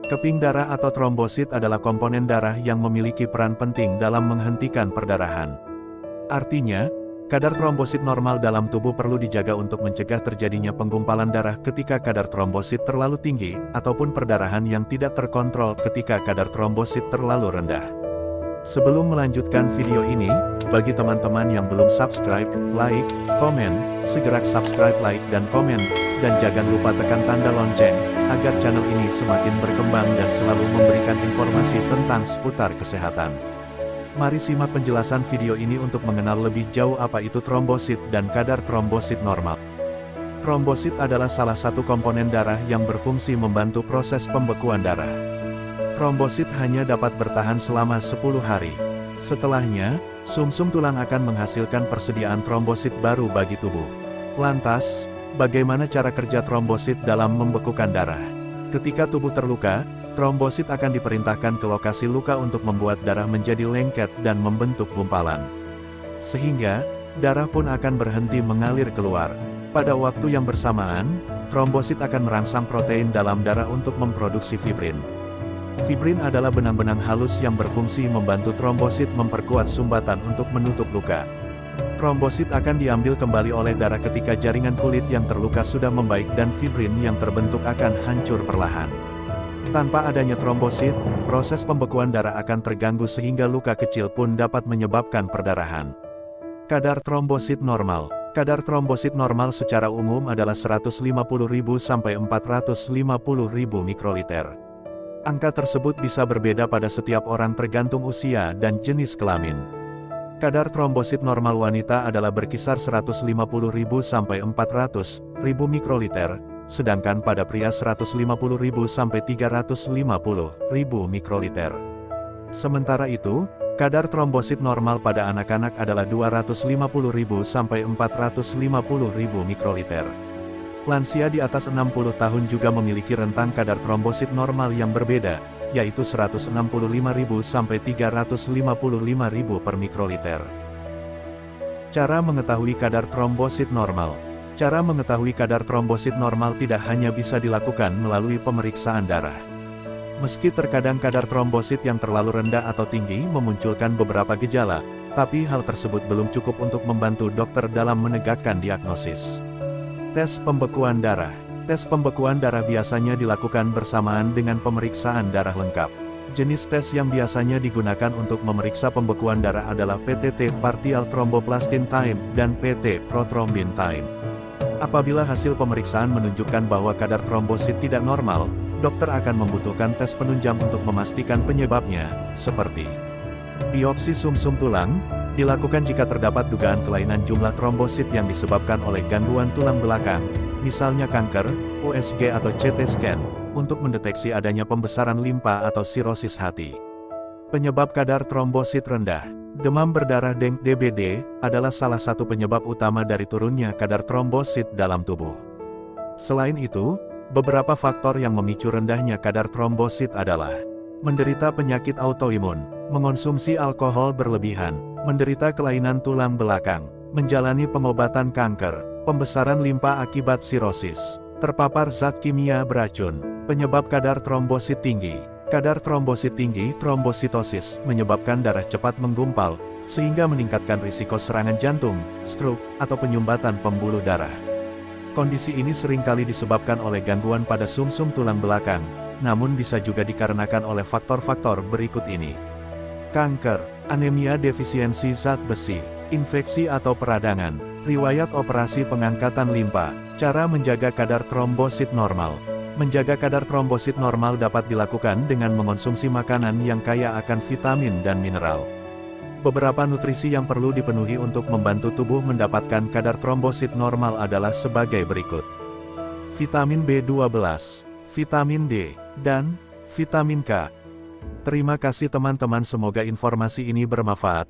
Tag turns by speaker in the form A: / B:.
A: Keping darah atau trombosit adalah komponen darah yang memiliki peran penting dalam menghentikan perdarahan. Artinya, kadar trombosit normal dalam tubuh perlu dijaga untuk mencegah terjadinya penggumpalan darah ketika kadar trombosit terlalu tinggi, ataupun perdarahan yang tidak terkontrol ketika kadar trombosit terlalu rendah. Sebelum melanjutkan video ini, bagi teman-teman yang belum subscribe, like, komen, segera subscribe, like, dan komen, dan jangan lupa tekan tanda lonceng, agar channel ini semakin berkembang dan selalu memberikan informasi tentang seputar kesehatan. Mari simak penjelasan video ini untuk mengenal lebih jauh apa itu trombosit dan kadar trombosit normal. Trombosit adalah salah satu komponen darah yang berfungsi membantu proses pembekuan darah. Trombosit hanya dapat bertahan selama 10 hari. Setelahnya, sumsum tulang akan menghasilkan persediaan trombosit baru bagi tubuh. Lantas, bagaimana cara kerja trombosit dalam membekukan darah? Ketika tubuh terluka, trombosit akan diperintahkan ke lokasi luka untuk membuat darah menjadi lengket dan membentuk gumpalan. Sehingga, darah pun akan berhenti mengalir keluar. Pada waktu yang bersamaan, trombosit akan merangsang protein dalam darah untuk memproduksi fibrin. Fibrin adalah benang-benang halus yang berfungsi membantu trombosit memperkuat sumbatan untuk menutup luka. Trombosit akan diambil kembali oleh darah ketika jaringan kulit yang terluka sudah membaik dan fibrin yang terbentuk akan hancur perlahan. Tanpa adanya trombosit, proses pembekuan darah akan terganggu sehingga luka kecil pun dapat menyebabkan perdarahan. Kadar trombosit normal. Kadar trombosit normal secara umum adalah 150.000 sampai 450.000 mikroliter. Angka tersebut bisa berbeda pada setiap orang tergantung usia dan jenis kelamin. Kadar trombosit normal wanita adalah berkisar 150.000 sampai 400.000 mikroliter, sedangkan pada pria 150.000 sampai 350.000 mikroliter. Sementara itu, kadar trombosit normal pada anak-anak adalah 250.000 sampai 450.000 mikroliter. Lansia di atas 60 tahun juga memiliki rentang kadar trombosit normal yang berbeda, yaitu 165.000 sampai 355.000 per mikroliter. Cara mengetahui kadar trombosit normal. Cara mengetahui kadar trombosit normal tidak hanya bisa dilakukan melalui pemeriksaan darah. Meski terkadang kadar trombosit yang terlalu rendah atau tinggi memunculkan beberapa gejala, tapi hal tersebut belum cukup untuk membantu dokter dalam menegakkan diagnosis. Tes pembekuan darah. Tes pembekuan darah biasanya dilakukan bersamaan dengan pemeriksaan darah lengkap. Jenis tes yang biasanya digunakan untuk memeriksa pembekuan darah adalah PTT Partial Thromboplastin Time dan PT Prothrombin Time. Apabila hasil pemeriksaan menunjukkan bahwa kadar trombosit tidak normal, dokter akan membutuhkan tes penunjang untuk memastikan penyebabnya, seperti biopsi sumsum tulang, dilakukan jika terdapat dugaan kelainan jumlah trombosit yang disebabkan oleh gangguan tulang belakang, misalnya kanker, USG atau CT scan, untuk mendeteksi adanya pembesaran limpa atau sirosis hati. Penyebab kadar trombosit rendah. Demam berdarah (DBD) adalah salah satu penyebab utama dari turunnya kadar trombosit dalam tubuh. Selain itu, beberapa faktor yang memicu rendahnya kadar trombosit adalah menderita penyakit autoimun, mengonsumsi alkohol berlebihan, menderita kelainan tulang belakang, menjalani pengobatan kanker, pembesaran limpa akibat sirosis, terpapar zat kimia beracun. Penyebab kadar trombosit tinggi. Kadar trombosit tinggi, trombositosis, menyebabkan darah cepat menggumpal, sehingga meningkatkan risiko serangan jantung, stroke, atau penyumbatan pembuluh darah. Kondisi ini seringkali disebabkan oleh gangguan pada sumsum tulang belakang, namun bisa juga dikarenakan oleh faktor-faktor berikut ini. Kanker, anemia defisiensi zat besi, infeksi atau peradangan, riwayat operasi pengangkatan limpa. Cara menjaga kadar trombosit normal. Menjaga kadar trombosit normal dapat dilakukan dengan mengonsumsi makanan yang kaya akan vitamin dan mineral. Beberapa nutrisi yang perlu dipenuhi untuk membantu tubuh mendapatkan kadar trombosit normal adalah sebagai berikut. Vitamin B12, vitamin D, dan vitamin K. Terima kasih teman-teman, semoga informasi ini bermanfaat.